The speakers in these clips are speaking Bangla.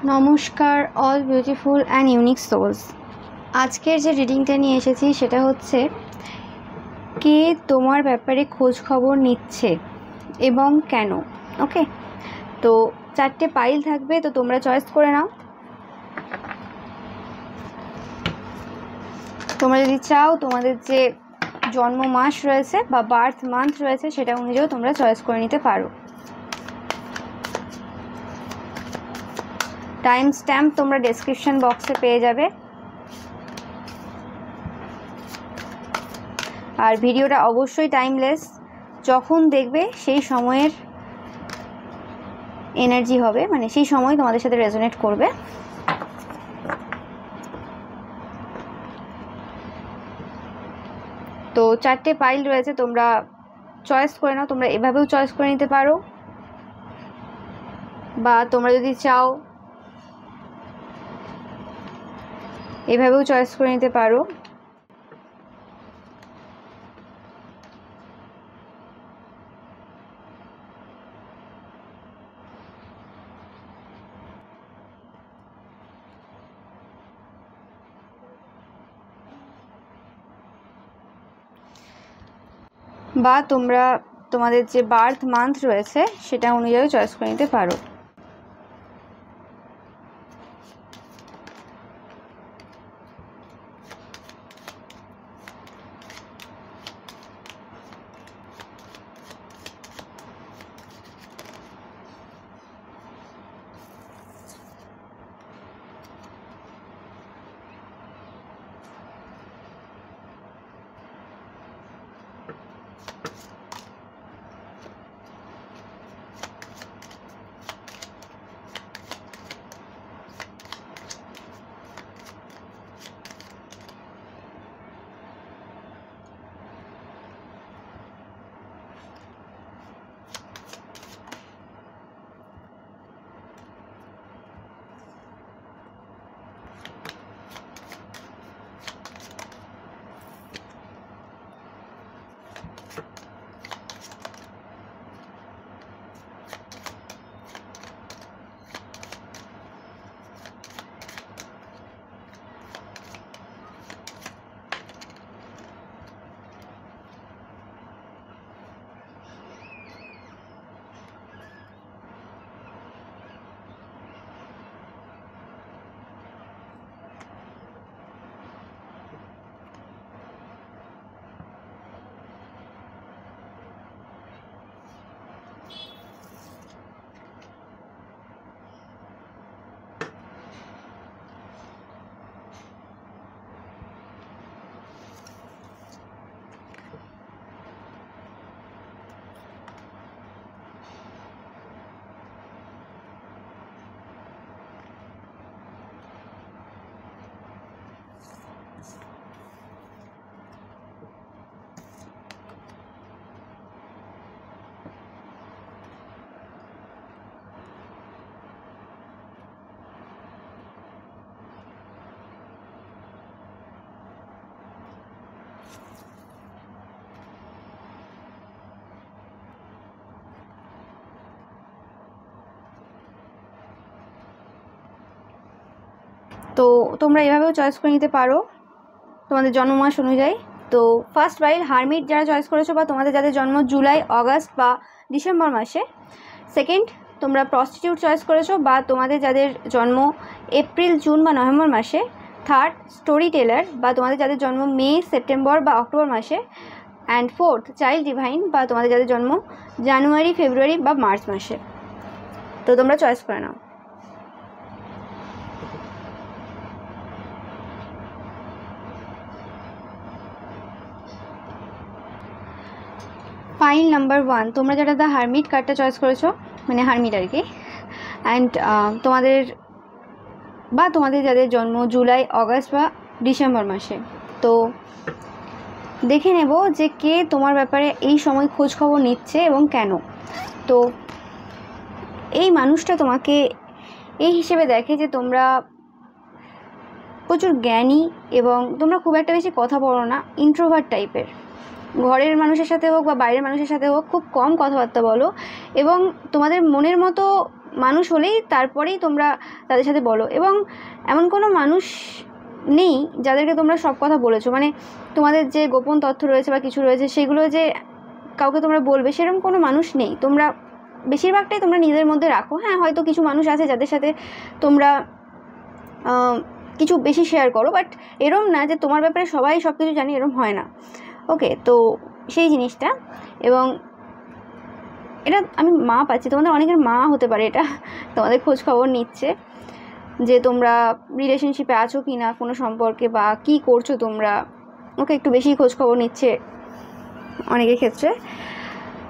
নমস্কার all beautiful and unique souls. আজকের যে রিডিংটা নিয়ে এসেছি সেটা হচ্ছে কে তোমার ব্যাপারে খোঁজ খবর নিচ্ছে এবং কেন। ওকে, তো 4টে পাইল থাকবে, তো তোমরা চয়েস করে নাও। তোমরা যদি চাও তোমাদের যে জন্ম মাস রয়েছে বা বার্থ মান্থ রয়েছে সেটা অনুযায়ী তোমরা চয়েস করে নিতে পারো। টাইম স্ট্যাম্প তোমরা ডেসক্রিপশন বক্সে পেয়ে যাবে। আর ভিডিওটা অবশ্যই টাইমলেস, যখন দেখবে সেই সময়ের এনার্জি হবে, মানে সেই সময় তোমাদের সাথে রেজোনেট করবে। তো 4টে পাইল রয়েছে, তোমরা চয়েস করে নাও। তোমরা এভাবেও চয়েস করে নিতে পারো, বা তোমরা যদি চাও এভাবেও চয়েস করে নিতে পারো। বা তোমরা তোমাদের যে বার্থ মান্থ রয়েছে সেটা অনুযায়ী চয়েস করে নিতে পারো। তো তোমরা এভাবেও চয়েস করে নিতে পারো তোমাদের জন্ম মাস অনুযায়ী। তো ফার্স্ট পাইল হারমিট যারা চয়েস করেছো, বা তোমাদের যাদের জন্ম জুলাই, অগাস্ট বা ডিসেম্বর মাসে। সেকেন্ড, তোমরা প্রস্টিটিউট চয়েস করেছো, বা তোমাদের যাদের জন্ম এপ্রিল, জুন বা নভেম্বর মাসে। থার্ড, স্টোরি টেলার, বা তোমাদের যাদের জন্ম মে, সেপ্টেম্বর বা অক্টোবর মাসে। অ্যান্ড ফোর্থ, চাইল্ড ডিভাইন, বা তোমাদের যাদের জন্ম জানুয়ারি, ফেব্রুয়ারি বা মার্চ মাসে। তো তোমরা চয়েস করে নাও। পাইল নাম্বার 1, তোমরা যারা দ্য হারমিট কার্ডটা চয়েস করেছো, মানে হারমিট আর কি। অ্যান্ড তোমাদের যাদের জন্ম জুলাই, অগাস্ট বা ডিসেম্বর মাসে। তো দেখে নেব যে কে তোমার ব্যাপারে এই সময় খোঁজ খবর নিচ্ছে এবং কেন। তো এই মানুষটা তোমাকে এই হিসেবে দেখে যে তোমরা প্রচুর জ্ঞানী এবং তোমরা খুব একটা বেশি কথা বলো না, ইন্ট্রোভার্ট টাইপের। ঘরের মানুষের সাথে হোক বা বাইরের মানুষের সাথে হোক খুব কম কথাবার্তা বলো, এবং তোমাদের মনের মতো মানুষ হলেই তারপরেই তোমরা তাদের সাথে বলো। এবং এমন কোনো মানুষ নেই যাদেরকে তোমরা সব কথা বলেছো, মানে তোমাদের যে গোপন তথ্য রয়েছে বা কিছু রয়েছে সেগুলো যে কাউকে তোমরা বলবে সেরকম কোনো মানুষ নেই। তোমরা বেশিরভাগটাই তোমরা নিজেদের মধ্যে রাখো। হ্যাঁ, হয়তো কিছু মানুষ আছে যাদের সাথে তোমরা কিছু বেশি শেয়ার করো, বাট এরম না যে তোমার ব্যাপারে সবাই সব কিছু জানি, এরম হয় না। ওকে, তো সেই জিনিসটা। এবং এটা আমি মা পাচ্ছি, তোমাদের অনেকের মা হতে পারে এটা, তোমাদের খোঁজ খবর নিচ্ছে যে তোমরা রিলেশনশিপে আছো কি না কোনো সম্পর্কে, বা কি করছো তোমরা। ওকে, একটু বেশি খোঁজ খবর নিচ্ছে অনেকের ক্ষেত্রে,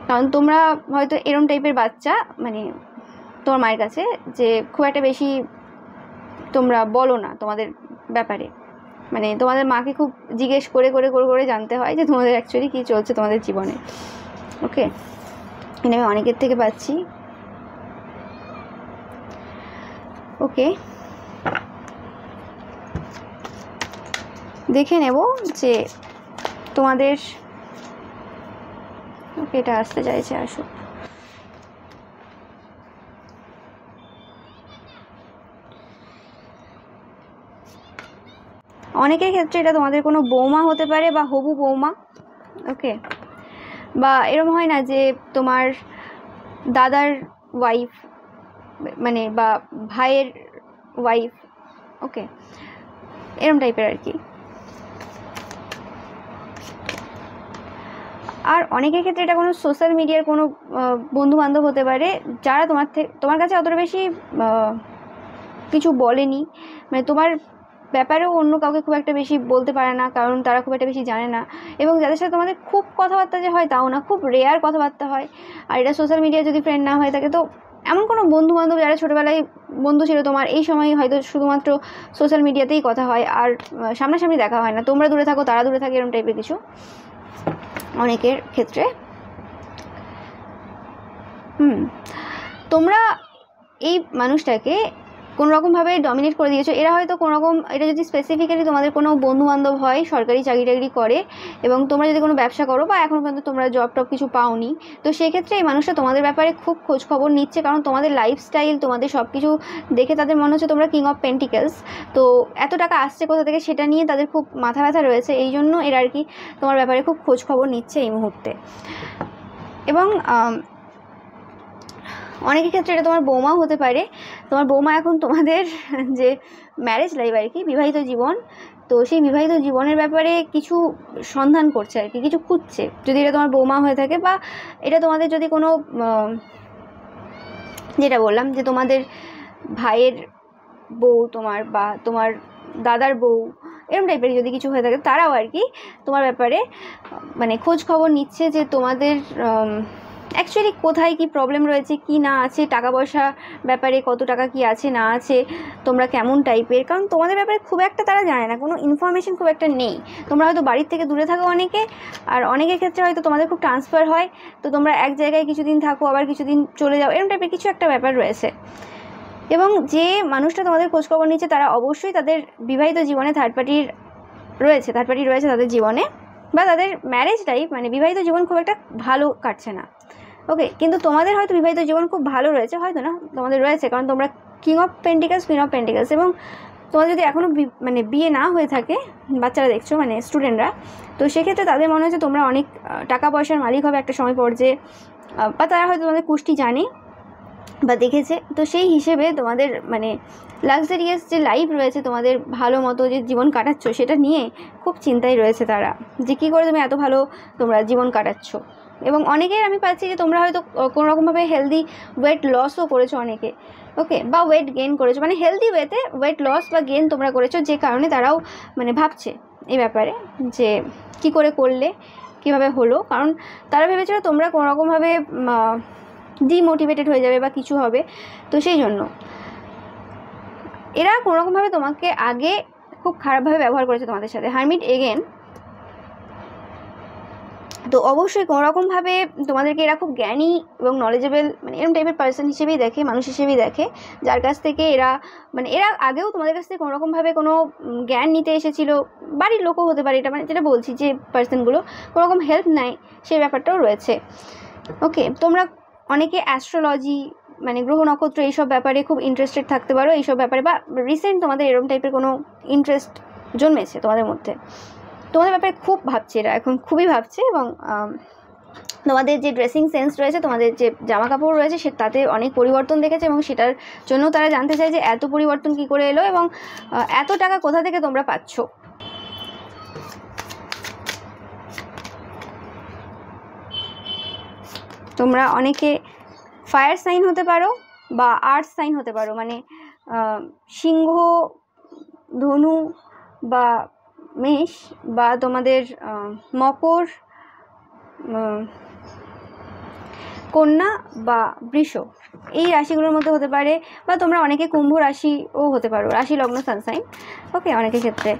কারণ তোমরা হয়তো এরম টাইপের বাচ্চা, মানে তোমার মায়ের কাছে, যে খুব একটা বেশি তোমরা বলো না তোমাদের ব্যাপারে। মানে তোমাদের মাকে খুব জিজ্ঞেস করে করে করে করে জানতে হয় যে তোমাদের অ্যাকচুয়ালি কী চলছে তোমাদের জীবনে। ওকে, এটা আমি অনেকের থেকে পাচ্ছি। ওকে, দেখে নেব যে তোমাদের, ওকে এটা আসতে চাইছে, আসুক। অনেকের ক্ষেত্রে এটা তোমাদের কোনো বৌমা হতে পারে বা হবু বৌমা। ওকে, বা এরকম হয় না যে তোমার দাদার ওয়াইফ, মানে বা ভাইয়ের ওয়াইফ। ওকে, এরকম টাইপের আর কি। আর অনেকের ক্ষেত্রে এটা কোনো সোশ্যাল মিডিয়ার কোনো বন্ধু বান্ধব হতে পারে, যারা তোমার কাছে অতটা বেশি কিছু বলেনি, মানে তোমার ব্যাপারেও অন্য কাউকে খুব একটা বেশি বলতে পারে না, কারণ তারা খুব একটা বেশি জানে না। এবং যাদের সাথে তোমাদের খুব কথাবার্তা যে হয় তাও না, খুব রেয়ার কথাবার্তা হয়। আর এটা সোশ্যাল মিডিয়া যদি ফ্রেন্ড না হয়ে থাকে, তো এমন কোনো বন্ধু বান্ধব যারা ছোটোবেলায় বন্ধু ছিল তোমার, এই সময় হয়তো শুধুমাত্র সোশ্যাল মিডিয়াতেই কথা হয়, আর সামনাসামনি দেখা হয় না। তোমরা দূরে থাকো, তারা দূরে থাকে, এরকম টাইপের কিছু অনেকের ক্ষেত্রে। তোমরা এই মানুষটাকে কোনোরকমভাবে ডমিনেট করে দিয়েছো। এরা হয়তো কোনোরকম, এটা যদি স্পেসিফিক্যালি তোমাদের কোনো বন্ধুবান্ধব হয় সরকারি চাকরি টাকরি করে, এবং তোমরা যদি কোনো ব্যবসা করো বা এখনও পর্যন্ত তোমরা জব টব কিছু পাওনি, তো সেক্ষেত্রে এই মানুষটা তোমাদের ব্যাপারে খুব খোঁজ খবর নিচ্ছে, কারণ তোমাদের লাইফস্টাইল, তোমাদের সব কিছু দেখে তাদের মনে হচ্ছে তোমরা কিং অফ পেন্টিকেলস। তো এত টাকা আসছে কোথা থেকে সেটা নিয়ে তাদের খুব মাথা ব্যথা রয়েছে, এই জন্য এরা আর কি তোমার ব্যাপারে খুব খোঁজ খবর নিচ্ছে এই মুহূর্তে। এবং অনেকের ক্ষেত্রে এটা তোমার বৌমাও হতে পারে। তোমার বৌমা এখন তোমাদের যে ম্যারেজ লাইফ আর কি, বিবাহিত জীবন, তো সেই বিবাহিত জীবনের ব্যাপারে কিছু সন্ধান করছে আর কি, কিছু খুঁজছে, যদি এটা তোমার বৌমা হয়ে থাকে। বা এটা তোমাদের যদি কোনো, যেটা বললাম যে তোমাদের ভাইয়ের বউ তোমার, বা তোমার দাদার বউ, এরকম টাইপের যদি কিছু হয়ে থাকে, তারাও আর কি তোমার ব্যাপারে মানে খোঁজ খবর নিচ্ছে যে তোমাদের অ্যাকচুয়ালি কোথায় কি প্রবলেম রয়েছে, কি না আছে, টাকা পয়সা ব্যাপারে কত টাকা কি আছে না আছে, তোমরা কেমন টাইপের। কারণ তোমাদের ব্যাপারে খুব একটা তারা জানে না, কোনো ইনফরমেশন খুব একটা নেই। তোমরা হয়তো বাড়ির থেকে দূরে থাকো অনেকে, আর অনেকের ক্ষেত্রে হয়তো তোমাদের খুব ট্রান্সফার হয়, তো তোমরা এক জায়গায় কিছুদিন থাকো, আবার কিছুদিন চলে যাও, এরকম টাইপের কিছু একটা ব্যাপার রয়েছে। এবং যে মানুষটা তোমাদের খোঁজখবর নিচ্ছে, তারা অবশ্যই তাদের বিবাহিত জীবনে থার্ড পার্টি রয়েছে তাদের জীবনে, বা তাদের ম্যারেজ লাইফ, মানে বিবাহিত জীবন খুব একটা ভালো কাটছে না। ওকে, কিন্তু তোমাদের হয়তো বিবাহিত জীবন খুব ভালো রয়েছে, হয়তো না, তোমাদের রয়েছে, কারণ তোমরা king of pentacles, queen of pentacles. এবং তোমাদের যদি এখনও মানে বিয়ে না হয়ে থাকে, বাচ্চারা দেখছো, মানে স্টুডেন্টরা, তো সেক্ষেত্রে তাদের মনে হচ্ছে তোমরা অনেক টাকা পয়সার মালিক হবে একটা সময় পর্যায়ে, বা তারা হয়তো তোমাদের কুষ্টি জানে বা দেখেছে। তো সেই হিসেবে তোমাদের মানে লাক্সারিয়াস যে লাইফ রয়েছে, তোমাদের ভালো মতো যে জীবন কাটাচ্ছ, সেটা নিয়ে খুব চিন্তায় রয়েছে তারা, যে কী করে তুমি এত ভালো তোমরা জীবন কাটাচ্ছ। এবং অনেকের আমি পাচ্ছি যে তোমরা হয়তো কোনোরকমভাবে হেলদি ওয়েট লসও করেছো অনেকে। ওকে, বা ওয়েট গেইন করেছো, মানে হেলদি ওয়েতে ওয়েট লস বা গেইন তোমরা করেছো, যে কারণে তারাও মানে ভাবছে এই ব্যাপারে যে কি করে করলে, কীভাবে হলো। কারণ তারা ভেবেছিল তোমরা কোনোরকমভাবে ডিমোটিভেটেড হয়ে যাবে বা কিছু হবে, তো সেই জন্য এরা কোনোরকমভাবে তোমাকে আগে খুব খারাপভাবে ব্যবহার করেছে তোমাদের সাথে। হারমিট এগেন, তো অবশ্যই কোনোরকমভাবে তোমাদেরকে এরা খুব জ্ঞানী এবং নলেজেবল, মানে এরকম টাইপের পার্সন হিসেবেই দেখে, মানুষ হিসেবেই দেখে, যার কাছ থেকে এরা মানে এরা আগেও তোমাদের কাছ থেকে কোনোরকমভাবে কোনো জ্ঞান নিতে এসেছিলো, বাড়ির লোকও হতে পারে, এটা মানে যেটা বলছি যে পার্সনগুলো কোনোরকম হেল্প নেয়, সেই ব্যাপারটাও রয়েছে। ওকে, তোমরা অনেকে অ্যাস্ট্রোলজি মানে গ্রহ নক্ষত্র এইসব ব্যাপারে খুব ইন্টারেস্টেড থাকতে পারো, এইসব ব্যাপারে, বা রিসেন্ট তোমাদের এরকম টাইপের কোনো ইন্টারেস্ট জন্মেছে তোমাদের মধ্যে, তোমাদের ব্যাপারে খুব ভাবছে এরা, এখন খুবই ভাবছে। এবং তোমাদের যে ড্রেসিং সেন্স রয়েছে, তোমাদের যে জামা কাপড় রয়েছে, সে তাতে অনেক পরিবর্তন দেখেছে, এবং সেটার জন্য তারা জানতে চায় যে এত পরিবর্তন কী করে এলো এবং এত টাকা কোথা থেকে তোমরা পাচ্ছ। তোমরা অনেকে ফায়ার সাইন হতে পারো বা আর্থ সাইন হতে পারো, মানে সিংহ, ধনু বা মেষ, বা তোমাদের মকর, কন্যা বা বৃষ, এই রাশিগুলোর মধ্যে হতে পারে। বা তোমরা অনেকে কুম্ভ রাশিও হতে পারো, রাশি লগ্ন সানসাইন। ওকে, অনেকের ক্ষেত্রে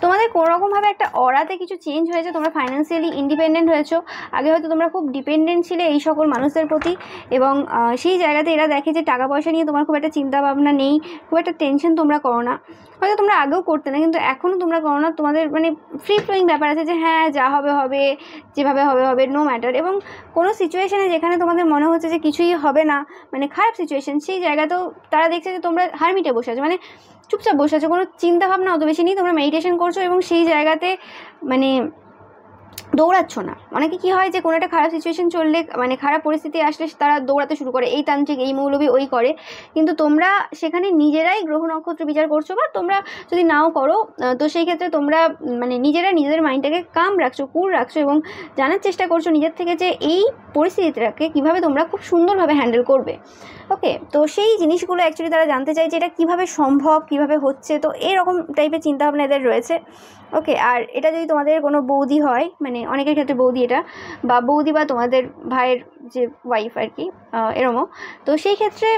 তোমাদের কোনোরকমভাবে একটা অরাতে কিছু চেঞ্জ হয়েছে, তোমরা ফাইন্যান্সিয়ালি ইন্ডিপেন্ডেন্ট হয়েছো। আগে হয়তো তোমরা খুব ডিপেন্ডেন্ট ছিলে এই সকল মানুষদের প্রতি, এবং সেই জায়গাতে এরা দেখে যে টাকা পয়সা নিয়ে তোমার খুব একটা চিন্তা ভাবনা নেই, খুব একটা টেনশন তোমরা করো না। হয়তো তোমরা আগেও করতে না, কিন্তু এখনও তোমরা করো না। তোমাদের মানে ফ্রি ফ্লোয়িং ব্যাপার আছে যে হ্যাঁ যা হবে হবে, যেভাবে হবে হবে, নো ম্যাটার। এবং কোনো সিচুয়েশানে যেখানে তোমাদের মনে হচ্ছে যে কিছুই হবে না, মানে খারাপ সিচুয়েশান, সেই জায়গাতেও তারা দেখছে যে তোমরা হারমিটে বসে আছো, মানে চুপচাপ বসে আছো, কোনো চিন্তাভাবনা অত বেশি নেই, তোমরা মেডিটেশন করছো এবং সেই জায়গাতে মানে দৌড়াচ্ছ না। অনেকে কী হয় যে কোনো একটা খারাপ সিচুয়েশন চললে, মানে খারাপ পরিস্থিতি আসলে তারা দৌড়াতে শুরু করে, এই তান্ত্রিক, এই মৌলবী, ওই করে। কিন্তু তোমরা সেখানে নিজেরাই গ্রহ নক্ষত্র বিচার করছো, বা তোমরা যদি নাও করো তো সেই ক্ষেত্রে তোমরা মানে নিজেরা নিজেদের মাইন্ডটাকে কাম রাখছো, কুল রাখছো, এবং জানার চেষ্টা করছো নিজের থেকে যে এই পরিস্থিতিটাকে কীভাবে তোমরা খুব সুন্দরভাবে হ্যান্ডেল করবে। ওকে, তো সেই জিনিসগুলো অ্যাকচুয়ালি তারা জানতে চায় যে এটা কীভাবে সম্ভব, কীভাবে হচ্ছে। তো এরকম টাইপের চিন্তাভাবনা এদের রয়েছে। ওকে, আর এটা যদি তোমাদের কোনো বৌদি হয়, মানে অনেকের ক্ষেত্রে বৌদি এটা, বা বৌদি বা তোমাদের ভাইয়ের যে ওয়াইফ আর কি, এরমও, তো সেই ক্ষেত্রে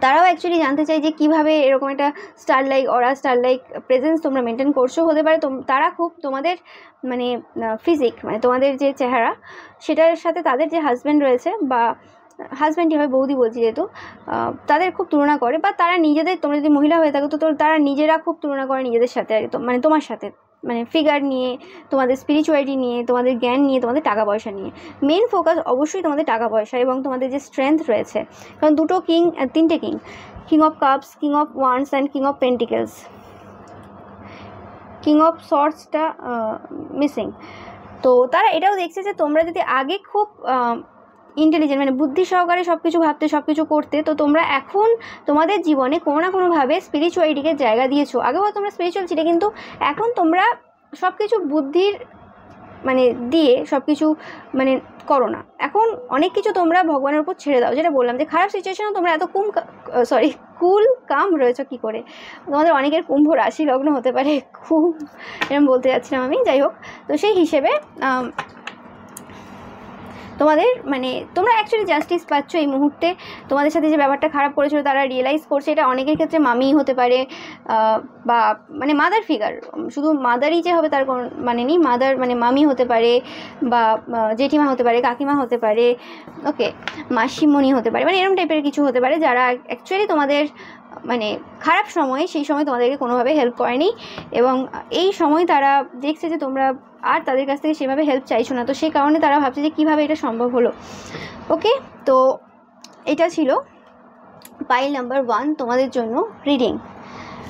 তারাও অ্যাকচুয়ালি জানতে চায় যে কীভাবে এরকম একটা স্টার লাইক অরা, স্টার লাইক প্রেজেন্স তোমরা মেনটেন করছো। হতে পারে তারা খুব তোমাদের মানে ফিজিক, মানে তোমাদের যে চেহারা, সেটার সাথে তাদের যে হাজব্যান্ড রয়েছে, বা হাজব্যান্ডই হয়, বৌদি বলছি যেহেতু, তাদের খুব তুলনা করে, বা তারা নিজেদের, তোমরা যদি মহিলা হয়ে থাকো তো তারা নিজেরা খুব তুলনা করে নিজেদের সাথে আর কি, মানে তোমার সাথে, মানে ফিগার নিয়ে, তোমাদের স্পিরিচুয়ালিটি নিয়ে, তোমাদের জ্ঞান নিয়ে, তোমাদের টাকা পয়সা নিয়ে। মেন ফোকাস অবশ্যই তোমাদের টাকা পয়সা এবং তোমাদের যে স্ট্রেংথ রয়েছে, কারণ দুটো কিং, তিনটে king, king of cups, king of wands and king of pentacles, king of সর্টসটা মিসিং। তো তারা এটাও দেখছে যে তোমরা যদি আগে খুব ইন্টেলিজেন্ট, মানে বুদ্ধি সহকারে সব কিছু ভাবতে, সব কিছু করতে, তো তোমরা এখন তোমাদের জীবনে কোনো না কোনোভাবে স্পিরিচুয়ালিটিকে জায়গা দিয়েছো। আগেও তোমরা স্পিরিচুয়াল ছিলে, কিন্তু এখন তোমরা সব কিছু বুদ্ধির মানে দিয়ে সব কিছু মানে করো না। এখন অনেক কিছু তোমরা ভগবানের উপর ছেড়ে দাও, যেটা বললাম যে খারাপ সিচুয়েশনেও তোমরা এত কুল কাম রয়েছো কী করে। তোমাদের অনেকের কুম্ভ রাশি লগ্ন হতে পারে, খুব এরকম বলতে যাচ্ছিলাম আমি, যাই হোক। তো সেই হিসেবে তোমাদের মানে তোমরা অ্যাকচুয়ালি জাস্টিস পাচ্ছ এই মুহূর্তে। তোমাদের সাথে যে ব্যাপারটা খারাপ করেছিল তারা রিয়েলাইজ করছে। এটা অনেকের ক্ষেত্রে মামি হতে পারে, বা মানে মাদার ফিগার, শুধু মাদারই যে হবে তার কোনো মানে নেই, মাদার মানে মামি হতে পারে, বা জেঠিমা হতে পারে, কাকিমা হতে পারে, ওকে, মাসিমণি হতে পারে, মানে এরকম টাইপের কিছু হতে পারে, যারা অ্যাকচুয়ালি তোমাদের মানে খারাপ সময়ে, সেই সময় তোমাদেরকে কোনোভাবে হেল্প করেনি, এবং এই সময় তারা দেখছে যে তোমরা আর তাদের কাছ থেকে সেভাবে হেল্প চাইছো না, তো সেই কারণে তারা ভাবছে যে কীভাবে এটা সম্ভব হলো। ওকে, তো এটা ছিল পাইল নাম্বার 1 তোমাদের জন্য রিডিং।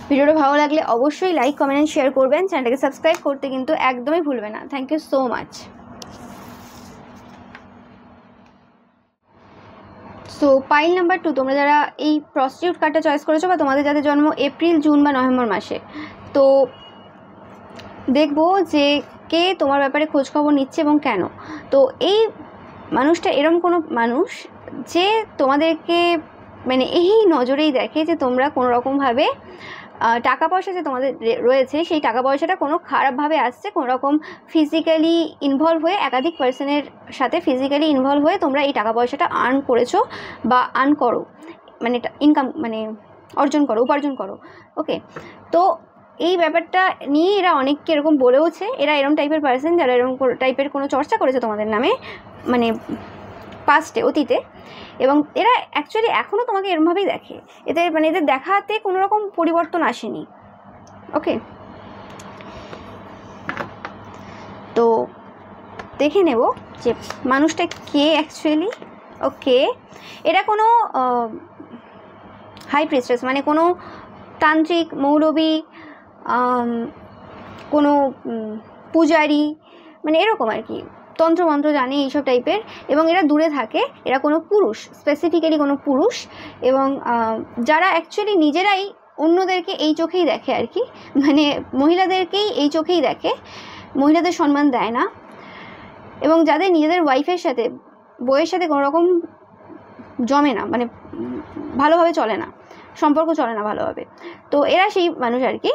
ভিডিওটা ভালো লাগলে অবশ্যই লাইক, কমেন্ট অ্যান্ড শেয়ার করবেন। চ্যানেলটাকে সাবস্ক্রাইব করতে কিন্তু একদমই ভুলবে না। Thank you so much. So pile number 2, তোমরা যারা এই প্রস্টিটিউট কার্ডটা চয়েস করেছো, বা তোমাদের যাদের জন্ম এপ্রিল, জুন বা নভেম্বর মাসে, তো দেখবো যে কে তোমার ব্যাপারে খোঁজখবর নিচ্ছে এবং কেন। তো এই মানুষটা এরকম কোনো মানুষ যে তোমাদেরকে মানে এই নজরেই দেখে যে তোমরা কোনো রকমভাবে টাকা পয়সা যে তোমাদের রয়েছে, সেই টাকা পয়সাটা কোনো খারাপভাবে আসছে, কোনো রকম ফিজিক্যালি ইনভলভ হয়ে, একাধিক পার্সনের সাথে ফিজিক্যালি ইনভলভ হয়ে তোমরা এই টাকা পয়সাটা আর্ন করেছো বা আর্ন করো, মানে ইনকাম মানে উপার্জন করো। ওকে, তো এই ব্যাপারটা নিয়ে এরা অনেককে এরকম বলেওছে, এরা এরকম টাইপের পার্সন যারা এরকম টাইপের কোনো চর্চা করেছে তোমাদের নামে, মানে পাস্টে, অতীতে, এবং এরা অ্যাকচুয়ালি এখনও তোমাকে এরমভাবেই দেখে। এদের মানে এদের দেখাতে কোনো রকম পরিবর্তন আসেনি। ওকে, তো দেখে নেব যে মানুষটা কে অ্যাকচুয়ালি ওকে, এরা কোনো হাই প্রিস্টেস মানে কোনো তান্ত্রিক, মৌলবী, কোনো পূজারি, মানে এরকম আর কি, তন্ত্রমন্ত্র জানে এইসব টাইপের। এবং এরা দূরে থাকে, এরা কোনো পুরুষ, স্পেসিফিক্যালি কোনো পুরুষ, এবং যারা অ্যাকচুয়ালি নিজেরাই অন্যদেরকে এই চোখেই দেখে আর কি, মানে মহিলাদেরকেই এই চোখেই দেখে, মহিলাদের সম্মান দেয় না, এবং যাদের নিজেদের ওয়াইফের সাথে, বউয়ের সাথে কোনো রকম জমে না, মানে ভালোভাবে চলে না, সম্পর্ক চলে না ভালোভাবে, তো এরা সেই মানুষ আর কি।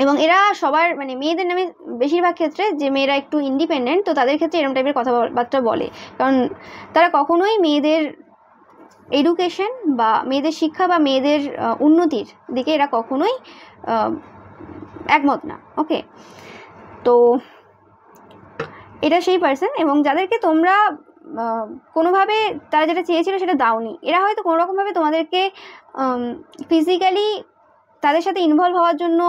এবং এরা সবার মানে মেয়েদের নামে বেশিরভাগ ক্ষেত্রে, যে মেয়েরা একটু ইন্ডিপেন্ডেন্ট, তো তাদের ক্ষেত্রে এরকম টাইপের কথাবার্তা বলে, কারণ তারা কখনোই মেয়েদের এডুকেশন বা মেয়েদের শিক্ষা বা মেয়েদের উন্নতির দিকে এরা কখনোই একমত না। ওকে, তো এটা সেই পার্সন, এবং যাদেরকে তোমরা কোনোভাবে তারা যেটা চেয়েছিল সেটা দাওনি, এরা হয়তো কোনোরকমভাবে তোমাদেরকে ফিজিক্যালি তাদের সাথে ইনভলভ হওয়ার জন্য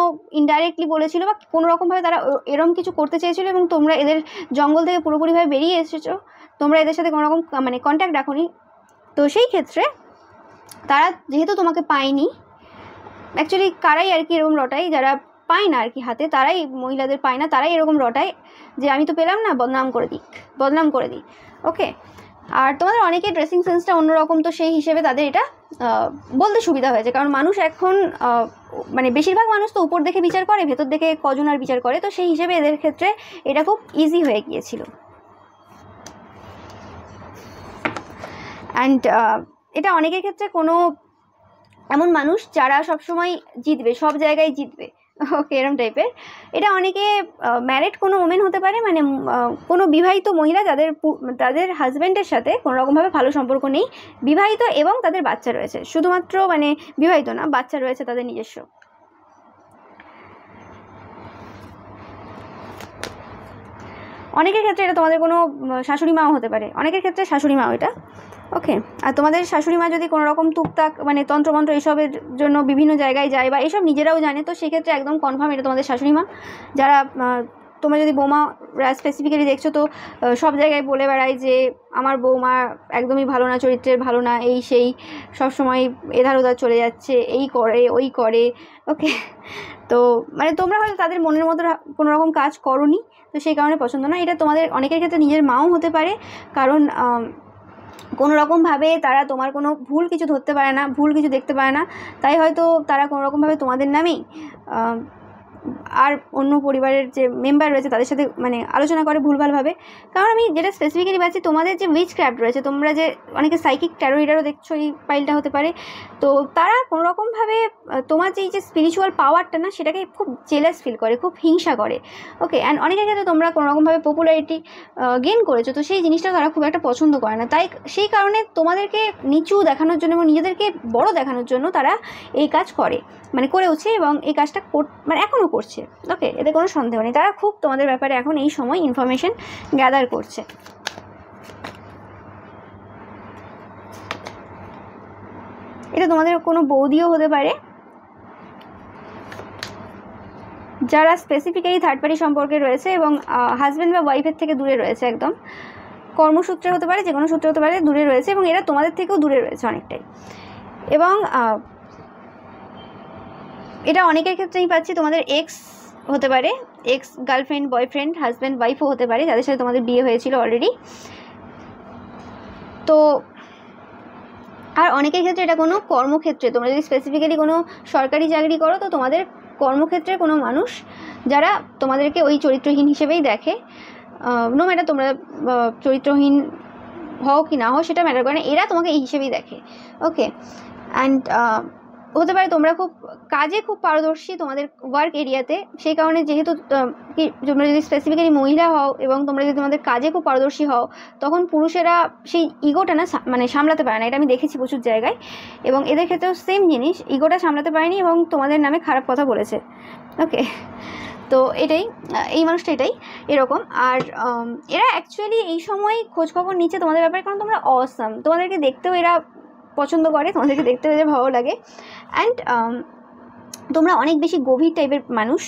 ইনডাইরেক্টলি বলেছিল, বা কোনোরকমভাবে তারা এরম কিছু করতে চেয়েছিল, এবং তোমরা এদের জঙ্গল থেকে পুরোপুরিভাবে বেরিয়ে এসেছো, তোমরা এদের সাথে কোনোরকম মানে কন্ট্যাক্ট রাখোনি। তো সেই ক্ষেত্রে তারা যেহেতু তোমাকে পায়নি, অ্যাকচুয়ালি কারাই আর কি এরকম রটাই, যারা পায় না আর কি হাতে, তারাই মহিলাদের পায় না, তারাই এরকম রটায় যে আমি তো পেলাম না, বদনাম করে দিই। ওকে, আর তোমাদের অনেকের ড্রেসিং সেন্সটা অন্যরকম, তো সেই হিসেবে তাদের এটা বলতে সুবিধা হয়েছে, কারণ মানুষ এখন মানে বেশিরভাগ মানুষ তো উপর দেখে বিচার করে, ভেতর দেখে কজন আর বিচার করে, তো সেই হিসেবে এদের ক্ষেত্রে এটা খুব ইজি হয়ে গিয়েছিল। অ্যান্ড এটা অনেকের ক্ষেত্রে কোনো এমন মানুষ যারা সবসময় জিতবে, সব জায়গায় জিতবে, ওকে, এরম টাইপের। এটা অনেকে ম্যারিড কোনো ওমেন হতে পারে, মানে কোনো বিবাহিত মহিলা তাদের হাজব্যান্ডের সাথে কোনো রকমভাবে ভালো সম্পর্ক নেই, বিবাহিত এবং তাদের বাচ্চা রয়েছে, শুধুমাত্র মানে বিবাহিত না, বাচ্চা রয়েছে তাদের নিজস্ব। অনেকের ক্ষেত্রে এটা তোমাদের কোনো শাশুড়ি মাও হতে পারে, অনেকের ক্ষেত্রে শাশুড়ি মাও এটা। ওকে, আর তোমাদের শাশুড়ি মা যদি কোনো রকম টুকটাক মানে তন্ত্রমন্ত্র এইসবের জন্য বিভিন্ন জায়গায় যায়, বা এইসব নিজেরাও জানে, তো সেক্ষেত্রে একদম কনফার্ম এটা তোমাদের শাশুড়ি মা। যারা তোমরা যদি বৌমা স্পেসিফিক্যালি দেখছো, তো সব জায়গায় বলে বেড়ায় যে আমার বৌমা একদমই ভালো না, চরিত্রের ভালো না, এই সেই, সবসময় এধার ওধার চলে যাচ্ছে, এই করে ওই করে। ওকে, তো মানে তোমরা হয়তো তাদের মনের মতো কোনো রকম কাজ করোনি, তো সেই কারণে পছন্দ না। এটা তোমাদের অনেকের ক্ষেত্রে নিজের মাও হতে পারে, কারণ কোনো রকমভাবে তারা তোমার কোনো ভুল কিছু ধরতে পারে না, ভুল কিছু দেখতে পারে না, তাই হয়তো তারা কোনো রকমভাবে তোমাদের নামেই আর অন্য পরিবারের যে মেম্বার রয়েছে তাদের সাথে মানে আলোচনা করে ভুলভালভাবে। কারণ আমি যেটা স্পেসিফিক্যালি পাচ্ছি, তোমাদের যে উইচ ক্রাফট রয়েছে, তোমরা যে অনেকে সাইকিক ট্যারো রিডারও দেখছো, এই ফাইলটা হতে পারে, তো তারা কোনো রকমভাবে তোমার যে স্পিরিচুয়াল পাওয়ারটা না, সেটাকে খুব জেলাস ফিল করে, খুব হিংসা করে। ওকে, অ্যান্ড অনেকের ক্ষেত্রে তোমরা কোনো রকমভাবে পপুলারিটি গেইন করেছো, তো সেই জিনিসটা তারা খুব একটা পছন্দ করে না, তাই সেই কারণে তোমাদেরকে নিচু দেখানোর জন্য এবং নিজেদেরকে বড় দেখানোর জন্য তারা এই কাজ করে, মানে করেওছে, এবং এই কাজটা মানে এখনও করছে। ওকে, এতে কোনো সন্দেহ নেই, তারা খুব তোমাদের ব্যাপারে এখন এই সময় ইনফরমেশন গ্যাদার করছে। এটা তোমাদের কোনো বৌদিও হতে পারে, যারা স্পেসিফিক্যালি থার্ড পার্টি সম্পর্কে রয়েছে এবং হাজব্যান্ড বা ওয়াইফের থেকে দূরে রয়েছে, একদম কর্মসূত্রে হতে পারে, যে কোনো সূত্রে হতে পারে, দূরে রয়েছে, এবং এরা তোমাদের থেকেও দূরে রয়েছে অনেকটাই। এবং এটা অনেকের ক্ষেত্রেই পাচ্ছি তোমাদের এক্স হতে পারে, এক্স গার্লফ্রেন্ড, বয়ফ্রেন্ড, হাজব্যান্ড, ওয়াইফও হতে পারে, যাদের সাথে তোমাদের বিয়ে হয়েছিল অলরেডি। তো আর অনেকের ক্ষেত্রে এটা কোনো কর্মক্ষেত্রে, তোমরা যদি স্পেসিফিক্যালি কোনো সরকারি চাকরি করো, তো তোমাদের কর্মক্ষেত্রে কোনো মানুষ যারা তোমাদেরকে ওই চরিত্রহীন হিসেবেই দেখে, নো ম্যাটার তোমরা চরিত্রহীন হও কি না হও সেটা ম্যাটার করে না, এরা তোমাকে এই হিসেবেই দেখে। ওকে, অ্যান্ড হতে পারে তোমরা কাজে খুব পারদর্শী তোমাদের ওয়ার্ক এরিয়াতে, সেই কারণে যেহেতু তোমরা যদি স্পেসিফিক্যালি মহিলা হও এবং তোমরা যদি তোমাদের কাজে খুব পারদর্শী হও, তখন পুরুষেরা সেই ইগোটা না মানে সামলাতে পারে না, এটা আমি দেখেছি প্রচুর জায়গায়, এবং এদের ক্ষেত্রেও সেম জিনিস, ইগোটা সামলাতে পারেনি এবং তোমাদের নামে খারাপ কথা বলেছে। ওকে, তো এটাই, এই মানুষটা এটাই এরকম। আর এরা অ্যাকচুয়ালি এই সময় খোঁজখবর নিচ্ছে তোমাদের ব্যাপারে, কারণ তোমরা অসাম, তোমাদেরকে দেখতেও এরা পছন্দ করে, তোমাদেরকে দেখতে এদের ভালো লাগে, অ্যান্ড তোমরা অনেক বেশি গভীর টাইপের মানুষ।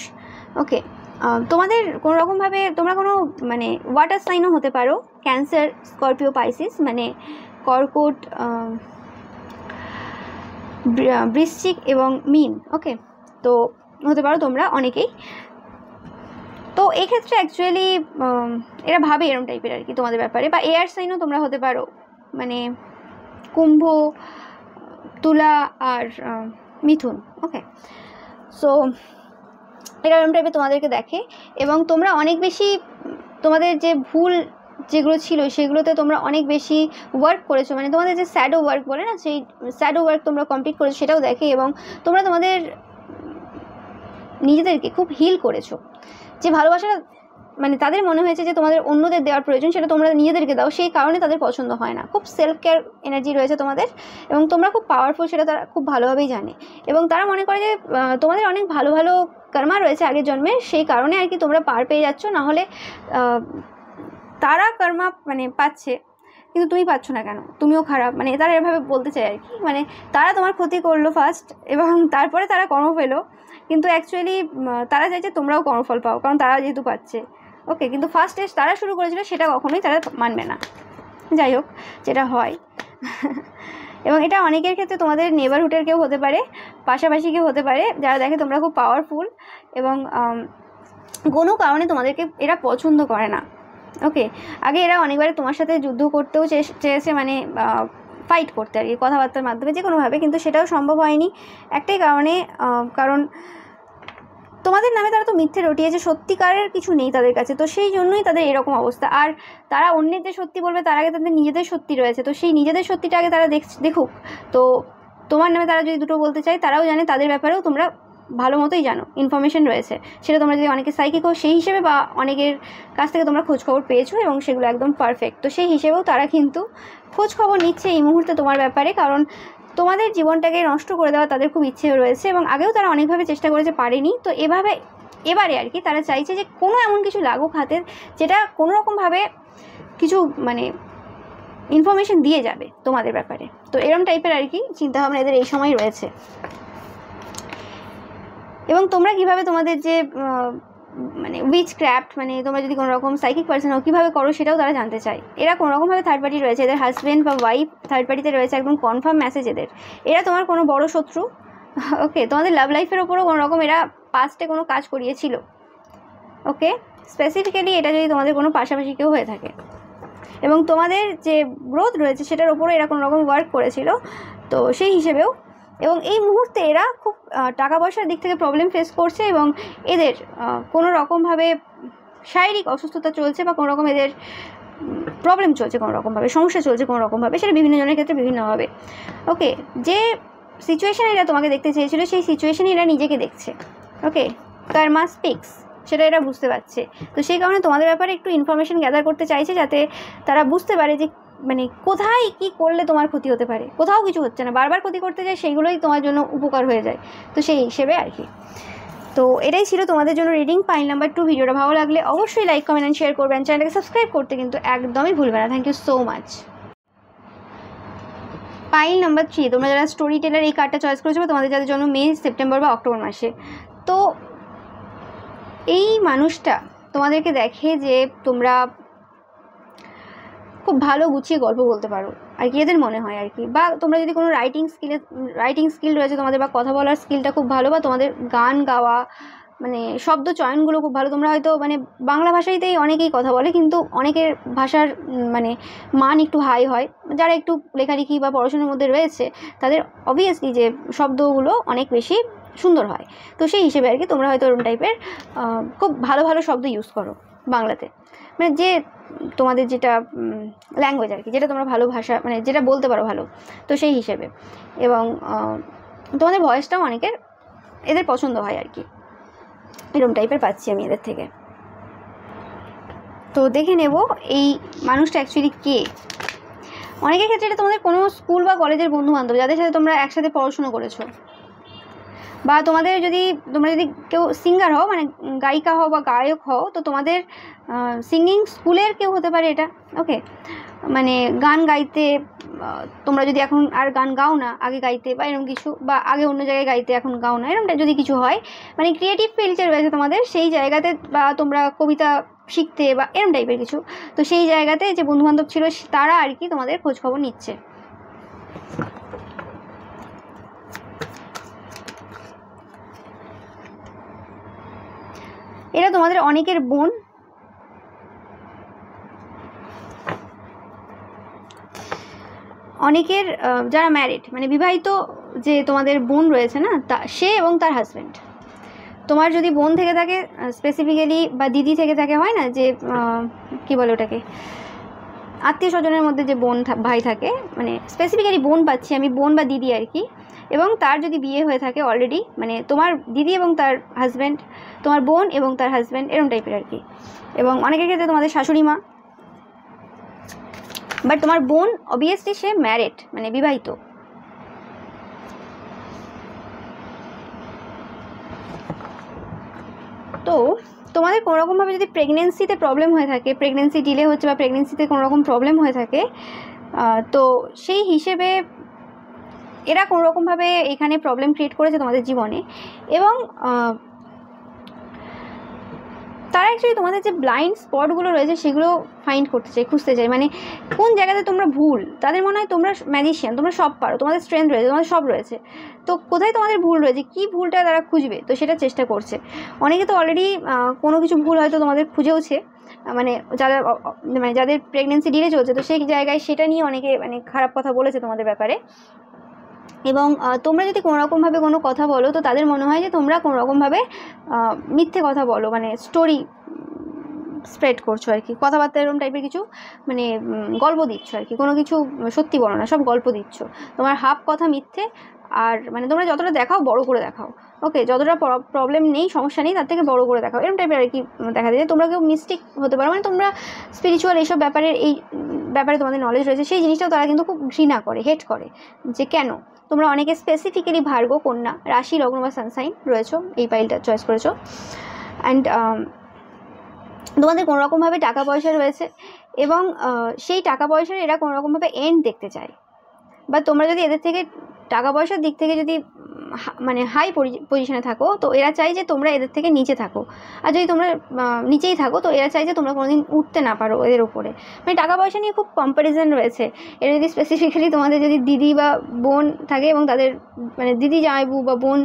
ওকে, তোমাদের কোনো রকমভাবে তোমরা কোনো মানে ওয়াটার সাইনও হতে পারো, ক্যান্সার, স্করপিও, পাইসিস, মানে কর্কট, বৃশ্চিক এবং মীন। ওকে, তো হতে পারো তোমরা অনেকেই। তো এক্ষেত্রে অ্যাকচুয়ালি এরা ভাবে এরকম টাইপের আর কি তোমাদের ব্যাপারে। বা এয়ার সাইনও তোমরা হতে পারো, মানে কুম্ভ, তুলা আর মিথুন। ওকে, সো এরা এরকম টাইপের তোমাদেরকে দেখে এবং তোমরা অনেক বেশি তোমাদের যে ভুল যেগুলো ছিল সেগুলোতে তোমরা অনেক বেশি ওয়ার্ক করেছো, মানে তোমাদের যে শ্যাডো ওয়ার্ক বলে না, সেই শ্যাডো ওয়ার্ক তোমরা কমপ্লিট করেছো সেটাও দেখে। এবং তোমরা তোমাদের নিজেদেরকে খুব হিল করেছো। যে ভালোবাসাটা মানে তাদের মনে হয়েছে যে তোমাদের অন্যদের দেওয়ার প্রয়োজন, সেটা তোমরা নিজেদেরকে দাও, সেই কারণে তাদের পছন্দ হয় না। খুব সেলফ কেয়ার এনার্জি রয়েছে তোমাদের এবং তোমরা খুব পাওয়ারফুল, সেটা তারা খুব ভালোভাবেই জানে। এবং তারা মনে করে যে তোমাদের অনেক ভালো ভালো কর্মা রয়েছে আগের জন্মে, সেই কারণে আর কি তোমরা পার পেয়ে যাচ্ছ। নাহলে তারা কর্মা মানে পাচ্ছে কিন্তু তুমি পাচ্ছ না কেন, তুমিও খারাপ, মানে তারা এভাবে বলতে চায় আর কি। মানে তারা তোমার ক্ষতি করলো ফার্স্ট এবং তারপরে তারা কর্ম পেলো, কিন্তু অ্যাকচুয়ালি তারা চাইছে তোমরাও কর্মফল পাও, কারণ তারা যেহেতু পাচ্ছে। ওকে, কিন্তু ফার্স্ট স্টেজ তারা শুরু করেছিল, সেটা কখনোই তারা মানবে না। যাই হোক, যেটা হয় এবং এটা অনেকের ক্ষেত্রে তোমাদের নেবারহুডের কেউ হতে পারে, পাশাপাশি কেউ হতে পারে, যারা দেখে তোমরা খুব পাওয়ারফুল এবং কোনো কারণে তোমাদেরকে এরা পছন্দ করে না। ওকে, আগে এরা অনেকবারে তোমার সাথে যুদ্ধ করতেও চেয়েছে, মানে ফাইট করতে আর কি, কথাবার্তার মাধ্যমে যে কোনোভাবে, কিন্তু সেটাও সম্ভব হয়নি একটাই কারণে, কারণ তোমাদের নামে তারা তো মিথ্যে রটিয়েছে, সত্যিকারের কিছু নেই তাদের কাছে। তো সেই জন্যই তাদের এরকম অবস্থা। আর তারা অন্যের যে সত্যি বলবে তার আগে তাদের নিজেদের সত্যি রয়েছে, তো সেই নিজেদের সত্যিটা আগে তারা দেখুক। তো তোমার নামে তারা যদি দুটো বলতে চায়, তারাও জানে তাদের ব্যাপারেও তোমরা ভালো মতোই জানো, ইনফরমেশন রয়েছে। সেটা তোমরা যদি অনেকে সাইকিক হও সেই হিসেবে, বা অনেকের কাছ থেকে তোমরা খোঁজখবর পেয়েছো এবং সেগুলো একদম পারফেক্ট, তো সেই হিসেবেও তারা কিন্তু খোঁজখবর নিচ্ছে এই মুহূর্তে তোমার ব্যাপারে, কারণ তোমাদের জীবনটাকে নষ্ট করে দেওয়া তাদের খুব ইচ্ছে রয়েছে এবং আগেও তারা অনেকভাবে চেষ্টা করেছে, পারেনি। তো এবারে আর কি তারা চাইছে যে কোনো এমন কিছু লাগুক হাতে, যেটা কোনো রকমভাবে কিছু মানে ইনফরমেশন দিয়ে যাবে তোমাদের ব্যাপারে। তো এরকম টাইপের আর কি চিন্তাভাবনা এদের এই সময় রয়েছে। এবং তোমরা কিভাবে তোমাদের যে মানে উইচ ক্রাফট, মানে তোমরা যদি কোনো রকম সাইকিক পার্সন হও কীভাবে করো সেটাও তারা জানতে চায়। এরা কোনো রকমভাবে থার্ড পার্টি রয়েছে, এদের হাজব্যান্ড বা ওয়াইফ থার্ড পার্টিতে রয়েছে, একদম কনফার্ম মেসেজ এদের। এরা তোমার কোনো বড় শত্রু। ওকে, তোমাদের লাভ লাইফের ওপরও কোনো রকম এরা পাস্টে কোনো কাজ করিয়েছিল। ওকে, স্পেসিফিক্যালি এটা যদি তোমাদের কোনো পাশাপাশি কেউ হয়ে থাকে এবং তোমাদের যে গ্রোথ রয়েছে সেটার ওপরও এরা কোনো রকম ওয়ার্ক করেছিল, তো সেই হিসেবেও। এবং এই মুহূর্তে এরা খুব টাকা পয়সার দিক থেকে প্রবলেম ফেস করছে এবং এদের কোনো রকমভাবে শারীরিক অসুস্থতা চলছে, বা কোনো রকম এদের প্রবলেম চলছে, কোনো রকমভাবে সমস্যা চলছে কোনো রকমভাবে, সেটা বিভিন্ন জনের ক্ষেত্রে বিভিন্নভাবে। ওকে, যে সিচুয়েশানে এরা তোমাকে দেখতে চেয়েছিল সেই সিচুয়েশানে এরা নিজেকে দেখছে। ওকে, কর্মা স্পিক্স, সেটা এরা বুঝতে পারছে। তো সেই কারণে তোমাদের ব্যাপারে একটু ইনফরমেশন গ্যাদার করতে চাইছে, যাতে তারা বুঝতে পারে যে মানে কোথায় কি করলে তোমার ক্ষতি হতে পারে। কোথাও কিছু হচ্ছে না, বারবার ক্ষতি করতে যায়, সেইগুলোই তোমার জন্য উপকার হয়ে যায়। তো সেই হিসেবে আর কি। তো এটাই ছিল তোমাদের জন্য রিডিং পাইল নাম্বার 2। ভিডিওটা ভালো লাগলে অবশ্যই লাইক, কমেন্ট অ্যান্ড শেয়ার করবেন। চ্যানেলটাকে সাবস্ক্রাইব করতে কিন্তু একদমই ভুলবে না। Thank you so much. Pile number 3, তোমরা যারা স্টোরি টেলার এই কার্ডটা চয়েস করেছো, তোমাদের যাদের জন্য মে, সেপ্টেম্বর বা অক্টোবর মাসে, তো এই মানুষটা তোমাদেরকে দেখে যে তোমরা খুব ভালো গুছিয়ে গল্প বলতে পারো আর কি, এদের মনে হয় আর কি। বা তোমরা যদি কোনো রাইটিং স্কিল রয়েছে তোমাদের, বা কথা বলার স্কিলটা খুব ভালো, বা তোমাদের গান গাওয়া মানে শব্দ চয়নগুলো খুব ভালো। তোমরা হয়তো মানে বাংলা ভাষাতেই অনেকেই কথা বলে, কিন্তু অনেকের ভাষার মানে মান একটু হাই হয়, যারা একটু লেখালেখি বা পড়াশোনার মধ্যে রয়েছে তাদের অবভিয়াসলি যে শব্দগুলো অনেক বেশি সুন্দর হয়। তো সেই হিসেবে আর কি তোমরা হয়তো ওরকম টাইপের খুব ভালো ভালো শব্দ ইউজ করো বাংলাতে, মানে যে তোমাদের যেটা ল্যাঙ্গুয়েজ আর কি, যেটা তোমরা ভালো ভাষা মানে যেটা বলতে পারো ভালো, তো সেই হিসেবে। এবং তোমাদের ভয়েসটাও অনেকের এদের পছন্দ হয় আর কি, এরকম টাইপের পাচ্ছি আমি এদের থেকে। তো দেখে নেব এই মানুষটা অ্যাকচুয়ালি কে। অনেকের ক্ষেত্রে এটা তোমাদের কোনো স্কুল বা কলেজের বন্ধু বান্ধব, যাদের সাথে তোমরা একসাথে পড়াশুনো করেছো। বা তোমাদের যদি তোমরা যদি কেউ সিঙ্গার হও, মানে গায়িকা হও বা গায়ক হও, তো তোমাদের সিঙ্গিং স্কুলের কেউ হতে পারে এটা। ওকে, মানে গান গাইতে তোমরা যদি এখন আর গান গাও না, আগে গাইতে বা এরকম কিছু, বা আগে অন্য জায়গায় গাইতে এখন গাও না, এরকমটা যদি কিছু হয়, মানে ক্রিয়েটিভ ফিল্ডে রয়েছে তোমাদের সেই জায়গাতে, বা তোমরা কবিতা শিখতে বা এরকম টাইপের কিছু, তো সেই জায়গাতে যে বন্ধুবান্ধব ছিল তারা আর কি তোমাদের খোঁজখবর নিচ্ছে। এরা তোমাদের অনেকের বোন, অনেকের যারা ম্যারিড মানে বিবাহিত যে তোমাদের বোন রয়েছে না, সে এবং তার হাজব্যান্ড। তোমার যদি বোন থেকে থাকে স্পেসিফিক্যালি, বা দিদি থেকে থাকে, হয় না যে কী বলে ওটাকে, আত্মীয় স্বজনের মধ্যে যে বোন ভাই থাকে, মানে স্পেসিফিক্যালি বোন পাচ্ছি আমি, বোন বা দিদি আর কি। এবং তার যদি বিয়ে হয়ে থাকে অলরেডি, মানে তোমার দিদি এবং তার হাজব্যান্ড, তোমার বোন এবং তার হাজব্যান্ড, এরকম টাইপের আর কি। এবং অনেকের ক্ষেত্রে তোমাদের শাশুড়ি মা, বাট তোমার বোন অবভিয়াসলি সে ম্যারিড মানে বিবাহিত। তো তোমাদের কোনোরকমভাবে যদি প্রেগনেন্সিতে প্রবলেম হয়ে থাকে, প্রেগনেন্সি ডিলে হচ্ছে বা প্রেগনেন্সিতে কোনোরকম প্রবলেম হয়ে থাকে, তো সেই হিসেবে এরা কোনোরকমভাবে এখানে প্রবলেম ক্রিয়েট করেছে তোমাদের জীবনে। এবং তারা অ্যাকচুয়ালি তোমাদের যে ব্লাইন্ড স্পটগুলো রয়েছে সেগুলো ফাইন্ড করতে চাই, খুঁজতে চাই, মানে কোন জায়গাতে তোমরা ভুল। তাদের মনে হয় তোমরা ম্যাজিশিয়ান, তোমরা সব পারো, তোমাদের স্ট্রেংথ রয়েছে, তোমাদের সব রয়েছে, তো কোথায় তোমাদের ভুল রয়েছে, কী ভুলটা তারা খুঁজবে, তো সেটা চেষ্টা করছে। অনেকে তো অলরেডি কোনো কিছু ভুল হয়তো তোমাদের খুঁজেওছে, মানে যাদের প্রেগনেন্সি ডিলে চলছে, তো সেই জায়গায় সেটা নিয়ে অনেকে মানে খারাপ কথা বলেছে তোমাদের ব্যাপারে। এবং তোমরা যদি কোনোরকমভাবে কোনো কথা বলো, তো তাদের মনে হয় যে তোমরা কোনোরকমভাবে মিথ্যে কথা বলো, মানে স্টোরি স্প্রেড করছো আর কি, কথাবার্তা এরকম টাইপের কিছু, মানে গল্প দিচ্ছ আর কি, কোনো কিছু সত্যি বলো না, সব গল্প দিচ্ছ। তোমার হাফ কথা মিথ্যে, আর মানে তোমরা যতটা দেখাও বড় করে দেখাও। ওকে, যতটা প্রবলেম নেই, সমস্যা নেই, তার থেকে বড় করে দেখাও, এরকম টাইপের আর কি দেখা যায়। তোমরা কেউ মিস্টেক হতে পারো, মানে তোমরা স্পিরিচুয়াল এইসব ব্যাপারে তোমাদের নলেজ রয়েছে, সেই জিনিসটাও তারা কিন্তু খুব ঘৃণা করে, হেট করে, যে কেন তোমরা অনেকে স্পেসিফিক্যালি ভার্গ, কন্যা রাশি, লগ্ন বা সানসাইন রয়েছো, এই ফাইলটা চয়েস করেছো। অ্যান্ড তোমাদের কোনোরকমভাবে টাকা পয়সা রয়েছে, এবং সেই টাকা পয়সার এরা কোনোরকমভাবে এন্ড দেখতে চায়। বা তোমরা যদি এদের থেকে টাকা পয়সার দিক থেকে যদি মানে হাই পজিশনে থাকো, তো এরা চাই যে তোমরা এদের থেকে নিচে থাকো। আর যদি তোমরা নিচেই থাকো, তো এরা চাই যে তোমরা কোনোদিন উঠতে না পারো এদের উপরে। মানে টাকা পয়সা নিয়ে খুব কম্প্যারিজন রয়েছে। এরা যদি স্পেসিফিক্যালি তোমাদের যদি দিদি বা বোন থাকে, এবং তাদের মানে দিদি, জামাইবু বা বোন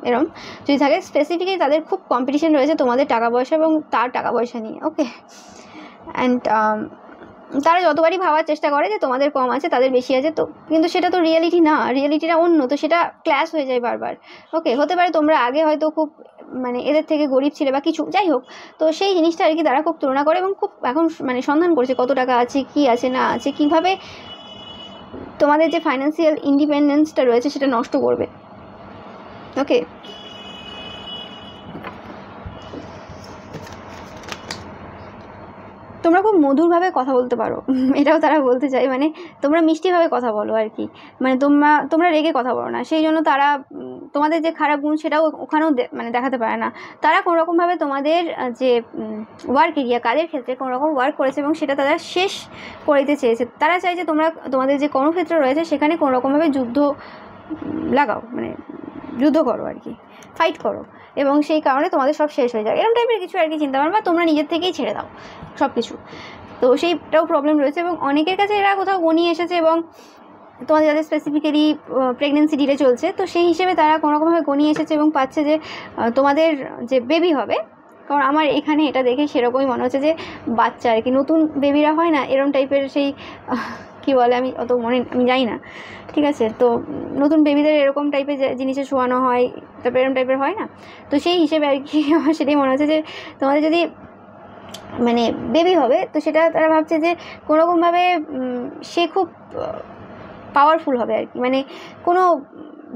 এরম যদি থাকে, স্পেসিফিক্যালি তাদের খুব কম্পিটিশন রয়েছে তোমাদের টাকা পয়সা এবং তার টাকা পয়সা নিয়ে। ওকে, অ্যান্ড তারা যতবারই ভাবার চেষ্টা করে যে তোমাদের কম আছে, তাদের বেশি আছে, তো কিন্তু সেটা তো রিয়েলিটি না, রিয়েলিটিটা অন্য, তো সেটা ক্ল্যাশ হয়ে যায় বারবার। ওকে, হতে পারে তোমরা আগে হয়তো খুব মানে এদের থেকে গরিব ছিলে বা কিছু, যাই হোক, তো সেই জিনিসটা আর কি তারা খুব তুলনা করে, এবং খুব এখন মানে সন্ধান করছে কত টাকা আছে, কি আছে না আছে, কীভাবে তোমাদের যে ফাইন্যান্সিয়াল ইন্ডিপেন্ডেন্সটা রয়েছে সেটা নষ্ট করবে। ওকে, তোমরা খুব মধুরভাবে কথা বলতে পারো, এটাও তারা বলতে চায়, মানে তোমরা মিষ্টিভাবে কথা বলো আর কি, মানে তোমরা রেগে কথা বলো না, সেই জন্য তারা তোমাদের যে খারাপ গুণ সেটাও ওখানেও মানে দেখাতে পারে না। তারা কোনোরকমভাবে তোমাদের যে ওয়ার্ক এরিয়া, কাজের ক্ষেত্রে কোনোরকম ওয়ার্ক করেছে এবং সেটা তারা শেষ করে দিতে চেয়েছে। তারা চায় যে তোমরা তোমাদের যে কর্মক্ষেত্র রয়েছে সেখানে কোনোরকমভাবে যুদ্ধ লাগাও, মানে যুদ্ধ করো আর কি, ফাইট করো, এবং সেই কারণে তোমাদের সব শেষ হয়ে যায়, এরকম টাইপের কিছু আর কি চিন্তা ভাবনা, বা তোমরা নিজের থেকেই ছেড়ে দাও সব কিছু। তো সেইটাও প্রবলেম রয়েছে, এবং অনেকের কাছে এরা কোথাও গনিয়ে এসেছে, এবং তোমাদের যাদের স্পেসিফিক্যালি প্রেগনেন্সি ডিলে চলছে, তো সেই হিসেবে তারা কোনোরকমভাবে গনিয়ে এসেছে এবং পাচ্ছে যে তোমাদের যে বেবি হবে, কারণ আমার এখানে এটা দেখে সেরকমই মনে হচ্ছে যে বাচ্চা আর কি, নতুন বেবিরা হয় না এরকম টাইপের, সেই কী বলে আমি অত আমি জানি না, ঠিক আছে, তো নতুন বেবিদের এরকম টাইপের জিনিসে শোয়ানো হয়, তারপর এরকম টাইপের হয় না, তো সেই হিসেবে আর কি আমার সেটাই মনে হচ্ছে যে তোমাদের যদি মানে বেবি হবে, তো সেটা তারা ভাবছে যে কোনোরকমভাবে সে খুব পাওয়ারফুল হবে আর কি, মানে কোনো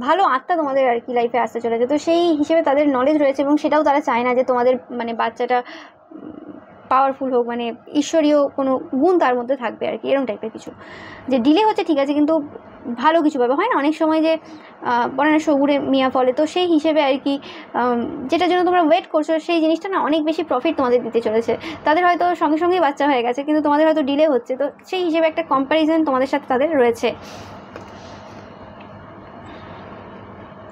ভালো আত্মা তোমাদের আর কি লাইফে আসতে চলেছে, তো সেই হিসেবে তাদের নলেজ রয়েছে, এবং সেটাও তারা চায় না যে তোমাদের মানে বাচ্চাটা পাওয়ারফুল হোক, মানে ঈশ্বরীয় কোনো গুণ তার মধ্যে থাকবে আর কি, এরকম টাইপের কিছু। যে ডিলে হচ্ছে ঠিক আছে, কিন্তু ভালো কিছু পাবে। হয় না অনেক সময় যে বলে না সবুরে মিয়া ফলে, তো সেই হিসেবে আর কি যেটার জন্য তোমরা ওয়েট করছো সেই জিনিসটা না অনেক বেশি প্রফিট তোমাদের দিতে চলেছে। তাদের হয়তো সঙ্গে সঙ্গেই বাচ্চা হয়ে গেছে, কিন্তু তোমাদের হয়তো ডিলে হচ্ছে, তো সেই হিসেবে একটা কম্প্যারিজন তোমাদের সাথে তাদের রয়েছে।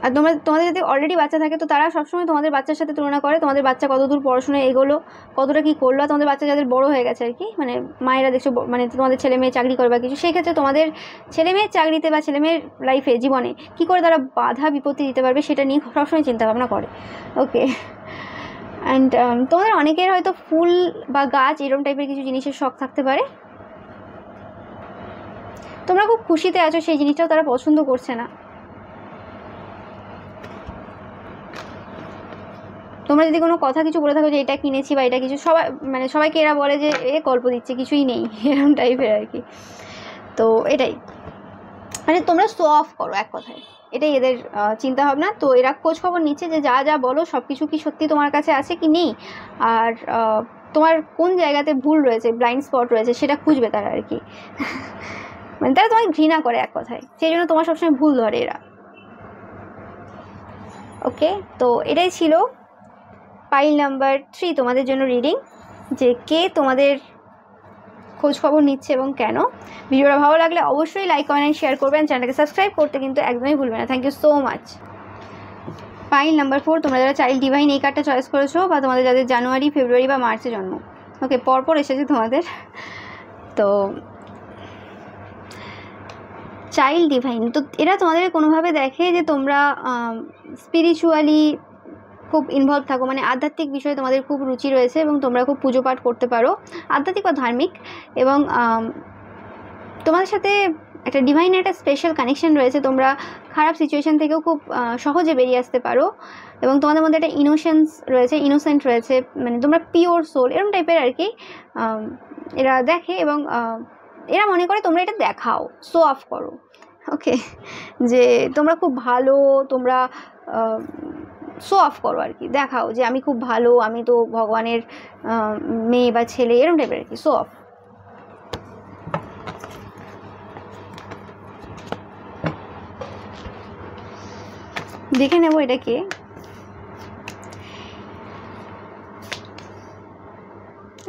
আর তোমাদের যদি অলরেডি বাচ্চা থাকে তো তারা সবসময় তোমাদের বাচ্চার সাথে তুলনা করে, তোমাদের বাচ্চা কতদূর পড়াশোনায় এগোলো, কতটা কী করলো। তোমাদের বাচ্চা যাদের বড় হয়ে গেছে আর কি, মানে মায়েরা দেখছো মানে তোমাদের ছেলে মেয়ে চাকরি করে বা কিছু, সেই ক্ষেত্রে তোমাদের ছেলে মেয়ের চাকরিতে বা ছেলে মেয়ের লাইফে জীবনে কী করে তারা বাধা বিপত্তি দিতে পারবে সেটা নিয়ে সবসময় চিন্তাভাবনা করে। ওকে, অ্যান্ড তোমাদের অনেকের হয়তো ফুল বা গাছ এরকম টাইপের কিছু জিনিসের শখ থাকতে পারে। তোমরা খুব খুশিতে আছো, সেই জিনিসটাও তারা পছন্দ করছে না। তোমরা যদি কোনো কথা কিছু বলে থাকো যে এটা কিনেছি বা এটা কিছু, মানে সবাইকে এরা বলে যে এ গল্প দিচ্ছে, কিছুই নেই, এরকম টাইপের আর কি। তো এটাই মানে তোমরা শো অফ করো এক কথায়, এটাই এদের চিন্তাভাবনা। তো এরা খোঁজ খবর নিচ্ছে যে যা যা বলো সব কিছু কি সত্যি তোমার কাছে আছে কি নেই, আর তোমার কোন জায়গাতে ভুল রয়েছে, ব্লাইন্ড স্পট রয়েছে, সেটা খুঁজবে তারা আর কি। মানে তারা তোমায় ঘৃণা করে এক কথায়, সেই জন্য তোমার সবসময় ভুল ধরে এরা। ওকে, তো এটাই ছিল পাইল নাম্বার 3 তোমাদের জন্য রিডিং, যে কে তোমাদের খোঁজ খবর নিচ্ছে এবং কেন। ভিডিওটা ভালো লাগলে অবশ্যই লাইক কমেন্ট শেয়ার করবেন, চ্যানেলটাকে সাবস্ক্রাইব করতে কিন্তু একদমই ভুলবে না। Thank you so much. Pile number 4 তোমরা যারা চাইল্ড ডিভাইন এই কার্ডটা চয়েস করেছো, বা তোমাদের যাদের জানুয়ারি, ফেব্রুয়ারি বা মার্চে জন্ম, ওকে পরপর এসেছে তোমাদের। তো চাইল্ড ডিভাইন, তো এরা তোমাদের কোনোভাবে দেখে যে তোমরা স্পিরিচুয়ালি খুব ইনভলভ থাকো, মানে আধ্যাত্মিক বিষয়ে তোমাদের খুব রুচি রয়েছে এবং তোমরা খুব পুজো পাঠ করতে পারো, আধ্যাত্মিক বা ধার্মিক, এবং তোমাদের সাথে একটা ডিভাইনের একটা স্পেশাল কানেকশন রয়েছে। তোমরা খারাপ সিচুয়েশান থেকেও খুব সহজে বেরিয়ে আসতে পারো, এবং তোমাদের মধ্যে একটা ইনোসেন্ট রয়েছে, মানে তোমরা পিওর সোল, এরকম টাইপের আর কি এরা দেখে। এবং এরা মনে করে তোমরা এটা দেখাও, শো অফ করো। ওকে, যে তোমরা খুব ভালো, তোমরা শো অফ করো আর কি, দেখাও যে আমি খুব ভালো, আমি তো ভগবানের মেয়ে বা ছেলে, এরকম টাইপের আর কি, শো অফ। দেখে নেব এটা কে।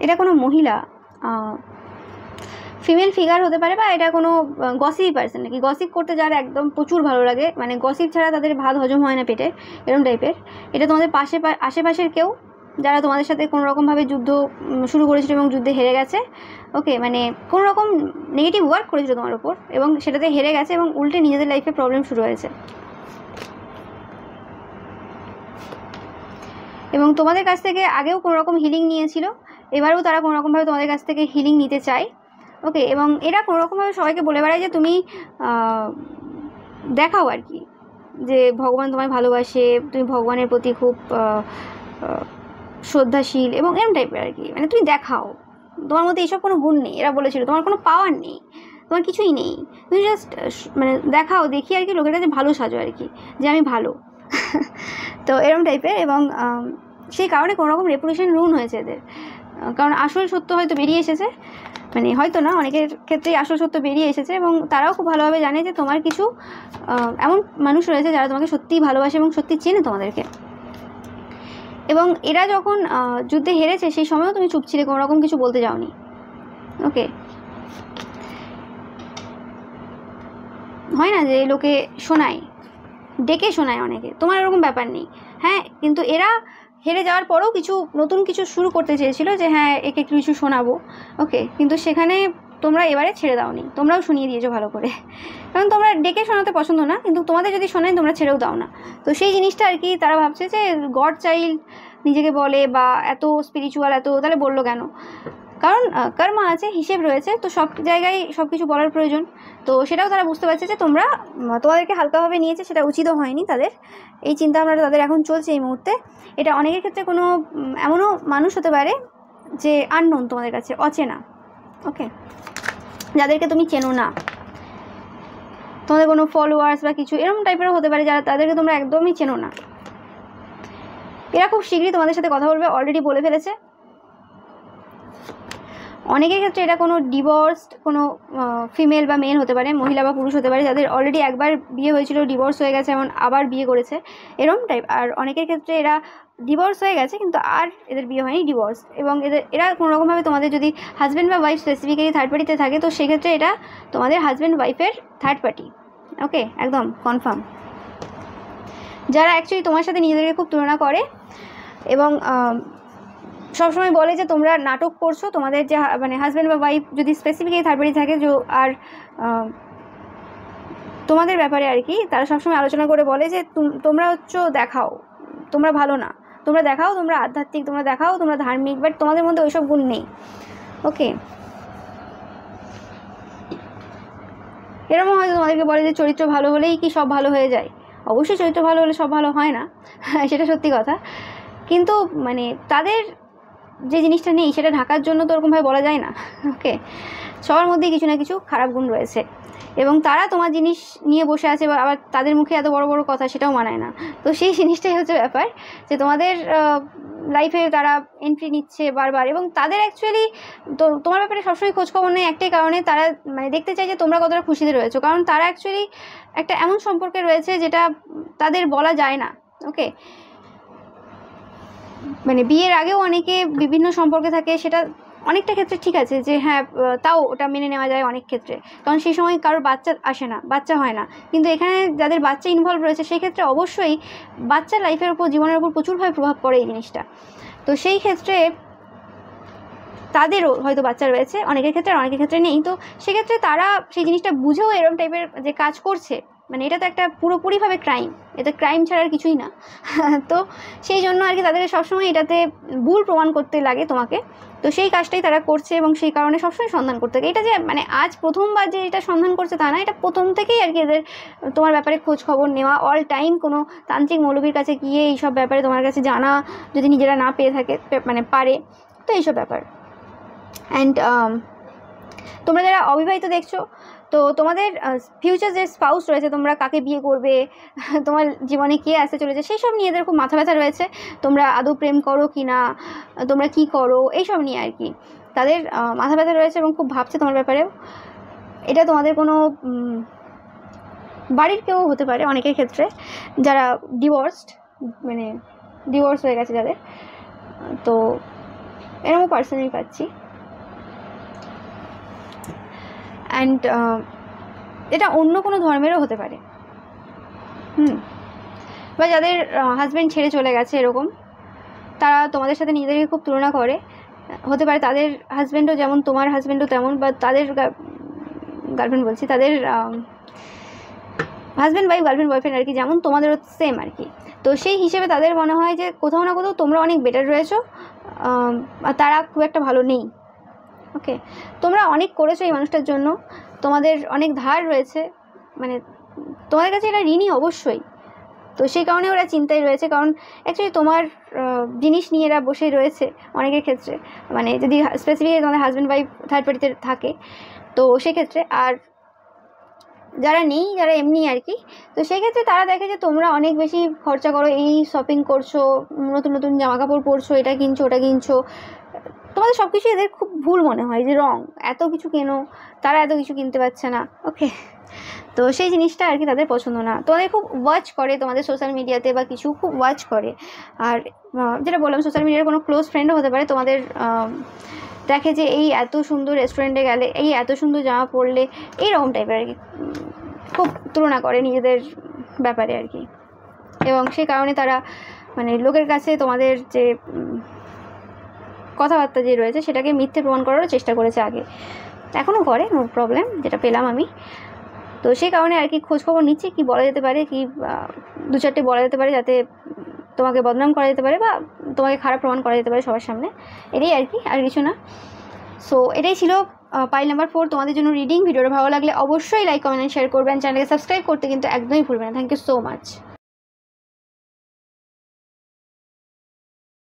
এটা কোনো মহিলা, ফিমেল ফিগার হতে পারে, বা এটা কোনো গসিপ পার্সন নাকি, গসিপ করতে যারা একদম প্রচুর ভালো লাগে, মানে গসিপ ছাড়া তাদের ভাত হজম হয় না পেটে, এরকম টাইপের। এটা তোমাদের আশেপাশের কেউ, যারা তোমাদের সাথে কোনো রকমভাবে যুদ্ধ শুরু করেছিল এবং যুদ্ধে হেরে গেছে। ওকে, মানে কোনো রকম নেগেটিভ ওয়ার্ক করেছিল তোমার উপর এবং সেটাতে হেরে গেছে, এবং উল্টে নিজেদের লাইফে প্রবলেম শুরু হয়েছে। এবং তোমাদের কাছ থেকে আগেও কোনো রকম হিলিং নিয়েছিল, এবারেও তারা কোনো রকমভাবে তোমাদের কাছ থেকে হিলিং নিতে চায়। ওকে, এবং এরা কোনো রকমভাবে সবাইকে বলে বেড়ায় যে তুমি দেখাও আর কি, যে ভগবান তোমায় ভালোবাসে, তুমি ভগবানের প্রতি খুব শ্রদ্ধাশীল এবং এরম টাইপের আর কি, মানে তুমি দেখাও, তোমার মধ্যে এইসব কোনো গুণ নেই। এরা বলেছিল তোমার কোনো পাওয়ার নেই, তোমার কিছুই নেই, তুমি জাস্ট মানে দেখাও, দেখি আর কি লোকের কাছে ভালো সাজো আর কি, যে আমি ভালো। তো এরম টাইপের, এবং সেই কারণে কোনো রকম রেপুটেশন রুন হয়েছে এদের, কারণ আসল সত্য হয়তো বেরিয়ে এসেছে, মানে হয়তো না, অনেকের ক্ষেত্রেই আসল সত্য বেরিয়ে এসেছে, এবং তারাও খুব ভালোভাবে জানে যে তোমার কিছু এমন মানুষ রয়েছে যারা তোমাকে সত্যিই ভালোবাসে এবং সত্যি চেনে তোমাদেরকে। এবং এরা যখন যুদ্ধে হেরেছে সেই সময়ও তুমি চুপ ছিলে, কোনো রকম কিছু বলতে যাওনি। ওকে, হয় না যে লোকে শোনায়, ডেকে শোনায় অনেকে, তোমার এরকম ব্যাপার নেই। হ্যাঁ, কিন্তু এরা হেরে যাওয়ার পরেও নতুন কিছু শুরু করতে চেয়েছিল, যে হ্যাঁ একে কিছু শোনাবো। ওকে, কিন্তু সেখানে তোমরা এবারে ছেড়ে দাওনি, তোমরাও শুনিয়ে দিয়েছো ভালো করে, কারণ তোমরা ডেকে শোনাতে পছন্দ না, কিন্তু তোমাদের যদি শোনায় তোমরা ছেড়েও দাও না। তো সেই জিনিসটা আর কি তারা ভাবছে যে গড চাইল্ড নিজেকে বলে, বা এত স্পিরিচুয়াল, এত তাহলে বললো কেন, কারণ কর্ম আছে, হিসেব রয়েছে, তো সব জায়গায় সব কিছু বলার প্রয়োজন। তো সেটাও তারা বুঝতে পারছে যে তোমাদেরকে হালকাভাবে নিয়েছে, সেটা উচিতও হয়নি তাদের, এই চিন্তাভাবনাটা তাদের এখন চলছে এই মুহূর্তে। এটা অনেকের ক্ষেত্রে কোনো এমনও মানুষ হতে পারে যে আননোন, তোমাদের কাছে অচেনা। ওকে, যাদেরকে তুমি চেনো না, তোমাদের কোনো ফলোয়ার্স বা কিছু এরকম টাইপেরও হতে পারে, যারা তাদেরকে তোমরা একদমই চেনো না। এরা খুব শীঘ্রই তোমাদের সাথে কথা বলবে, অলরেডি বলে ফেলেছে। অনেকের ক্ষেত্রে এটা কোনো ডিভোর্সড কোনো ফিমেল বা মেল হতে পারে, মহিলা বা পুরুষ হতে পারে, যাদের অলরেডি একবার বিয়ে হয়েছিল, ডিভোর্স হয়ে গেছে, এমন আবার বিয়ে করেছে, এরকম টাইপ। আর অনেকের ক্ষেত্রে এরা ডিভোর্স হয়ে গেছে কিন্তু আর এদের বিয়ে হয়নি, ডিভোর্স, এবং এরা কোনোরকমভাবে তোমাদের যদি হাজব্যান্ড বা ওয়াইফ স্পেসিফিক্যালি থার্ড পার্টিতে থাকে, তো সেক্ষেত্রে এটা তোমাদের হাজব্যান্ড ওয়াইফের থার্ড পার্টি। ওকে, একদম কনফার্ম। যারা অ্যাকচুয়ালি তোমার সাথে নিজেদেরকে খুব তুলনা করে এবং সবসময় বলে যে তোমরা নাটক করছো, তোমাদের যে মানে হাজব্যান্ড বা ওয়াইফ যদি স্পেসিফিক্যালি থার্ড পার্টি থাকে, আর তোমাদের ব্যাপারে আর কি তারা সবসময় আলোচনা করে বলে যে তোমরা হচ্ছে দেখাও তোমরা ভালো না, তোমরা দেখাও তোমরা আধ্যাত্মিক, তোমরা দেখাও তোমরা ধার্মিক, বাট তোমাদের মধ্যে ওইসব গুণ নেই। ওকে, এরকম হয়তো তোমাদেরকে বলে যে চরিত্র ভালো হলেই কি সব ভালো হয়ে যায়। অবশ্যই চরিত্র ভালো হলে সব ভালো হয় না, সেটা সত্যি কথা, কিন্তু মানে তাদের যে জিনিসটা নেই সেটা ঢাকার জন্য তো ওরকমভাবে বলা যায় না। ওকে, সবার মধ্যেই কিছু না কিছু খারাপ গুণ রয়েছে এবং তারা তোমার জিনিস নিয়ে বসে আছে, বা আবার তাদের মুখে এত বড় বড় কথা সেটাও মানায় না। তো সেই জিনিসটাই হচ্ছে ব্যাপার, যে তোমাদের লাইফে তারা এন্ট্রি নিচ্ছে বারবার, এবং তাদের অ্যাকচুয়ালি তো তোমার ব্যাপারে সবসময় খোঁজখবর নেই একটাই কারণে, তারা মানে দেখতে চায় যে তোমরা কতটা খুশিতে রয়েছো, কারণ তারা অ্যাকচুয়ালি একটা এমন সম্পর্কে রয়েছে যেটা তাদের বলা যায় না। ওকে, মানে বিয়ের আগেও অনেকে বিভিন্ন সম্পর্কে থাকে, সেটা অনেকটা ক্ষেত্রে ঠিক আছে যে হ্যাঁ তাও ওটা মেনে নেওয়া যায় অনেক ক্ষেত্রে, কারণ সেই সময় কারোর বাচ্চা আসে না, বাচ্চা হয় না, কিন্তু এখানে যাদের বাচ্চা ইনভলভ রয়েছে সেই ক্ষেত্রে অবশ্যই বাচ্চার লাইফের ওপর, জীবনের ওপর প্রচুরভাবে প্রভাব পড়ে এই জিনিসটা। তো সেই ক্ষেত্রে তাদেরও হয়তো বাচ্চা রয়েছে, অনেকের ক্ষেত্রে আর অনেকের ক্ষেত্রে নেই, তো সেক্ষেত্রে তারা সেই জিনিসটা বুঝেও এরকম টাইপের যে কাজ করছে, মানে এটা তো একটা পুরোপুরিভাবে ক্রাইম, এটা ক্রাইম ছাড়া আর কিছুই না। তো সেই জন্য আর কি তাদেরকে সবসময় এটাতে ভুল প্রমাণ করতে লাগে তোমাকে, তো সেই কাজটাই তারা করছে এবং সেই কারণে সবসময় সন্ধান করতে থাকে। এটা যে মানে আজ প্রথমবার যে এটা সন্ধান করছে তা না, এটা প্রথম থেকেই আর কি এদের তোমার ব্যাপারে খোঁজ খবর নেওয়া, অল টাইম কোনো তান্ত্রিক মৌলবীর কাছে গিয়ে এইসব ব্যাপারে তোমার কাছে জানা, যদি নিজেরা না পেয়ে থাকে মানে পারে, তো এইসব ব্যাপার। অ্যান্ড তোমরা যারা অবিবাহিত দেখছো, তো তোমাদের ফিউচার যে স্পাউস রয়েছে, তোমরা কাকে বিয়ে করবে, তোমার জীবনে কে আসতে চলেছে, সেই সব নিয়ে এদের খুব মাথা ব্যথা রয়েছে। তোমরা আদৌ প্রেম করো কি না, তোমরা কি করো, এইসব নিয়ে আর কি তাদের মাথা ব্যথা রয়েছে এবং খুব ভাবছে তোমার ব্যাপারেও। এটা তোমাদের কোনো বাড়ির কেউ হতে পারে অনেকের ক্ষেত্রে, যারা ডিভোর্সড, মানে ডিভোর্স হয়ে গেছে যাদের, তো এরকম পার্সোনালি পাচ্ছি। অ্যান্ড এটা অন্য কোনো ধর্মেরও হতে পারে, বা যাদের হাজব্যান্ড ছেড়ে চলে গেছে এরকম, তারা তোমাদের সাথে নিজেদেরকে খুব তুলনা করে, হতে পারে তাদের হাজব্যান্ডও যেমন তোমার হাজব্যান্ডও তেমন, বা তাদের গার্লফ্রেন্ড বলছি, তাদের হাজব্যান্ড ওয়াইফ গার্লফ্রেন্ড বয়ফ্রেন্ড আর কি যেমন তোমাদেরও সেম আর কি। তো সেই হিসেবে তাদের মনে হয় যে কোথাও না কোথাও তোমরা অনেক বেটার রয়েছো, আর তারা খুব একটা ভালো নেই। ওকে, তোমরা অনেক করেছো এই মানুষটার জন্য, তোমাদের অনেক ধার রয়েছে, মানে তোমাদের কাছে এটা ঋণী অবশ্যই, তো সেই কারণে ওরা চিন্তায় রয়েছে, কারণ অ্যাকচুয়ালি তোমার জিনিস নিয়ে এরা বসে রয়েছে অনেকের ক্ষেত্রে, মানে যদি স্পেসিফিকলি তোমাদের হাজব্যান্ড ওয়াইফ থার্ড পার্টিতে থাকে, তো সেক্ষেত্রে। আর যারা নেই, যারা এমনি আর কি, তো সেক্ষেত্রে তারা দেখে যে তোমরা অনেক বেশি খরচা করো, এই শপিং করছো, নতুন নতুন জামা কাপড় পরছো, এটা কিনছো ওটা কিনছো, তোমাদের সব কিছু এদের খুব ভুল মনে হয় যে রং, এত কিছু কেনো, তারা এত কিছু কিনতে পারছে না। ওকে, তো সেই জিনিসটা আর কি তাদের পছন্দ না, তোমাদের খুব ওয়াচ করে তোমাদের সোশ্যাল মিডিয়াতে বা কিছু খুব ওয়াচ করে। আর যেটা বললাম, সোশ্যাল মিডিয়ার কোনো ক্লোজ ফ্রেন্ডও হতে পারে, তোমাদের দেখে যে এই এত সুন্দর রেস্টুরেন্টে গেলে, এই এত সুন্দর জামা পরলে, এইরকম টাইপের আর কি খুব তুলনা করে নিজেদের ব্যাপারে আর কি, এবং সেই কারণে তারা মানে লোকের কাছে তোমাদের যে কথাবার্তা যে রয়েছে সেটাকে মিথ্যে প্রমাণ করারও চেষ্টা করেছে আগে, এখনও করে, নো প্রবলেম, যেটা পেলাম আমি। তো সেই কারণে আর কি খোঁজখবর নিচ্ছি কি বলা যেতে পারে, কি দু চারটে বলা যেতে পারে যাতে তোমাকে বদনাম করা যেতে পারে বা তোমাকে খারাপ প্রমাণ করা যেতে পারে সবার সামনে, এটাই আর কি, আর কিছু না। সো এটাই ছিল পাইল নাম্বার 4 তোমাদের জন্য রিডিং। ভিডিওটা ভালো লাগলে অবশ্যই লাইক কমেন্ট শেয়ার করবেন, চ্যানেলকে সাবস্ক্রাইব করতে কিন্তু একদমই ভুলবেন না। Thank you so much.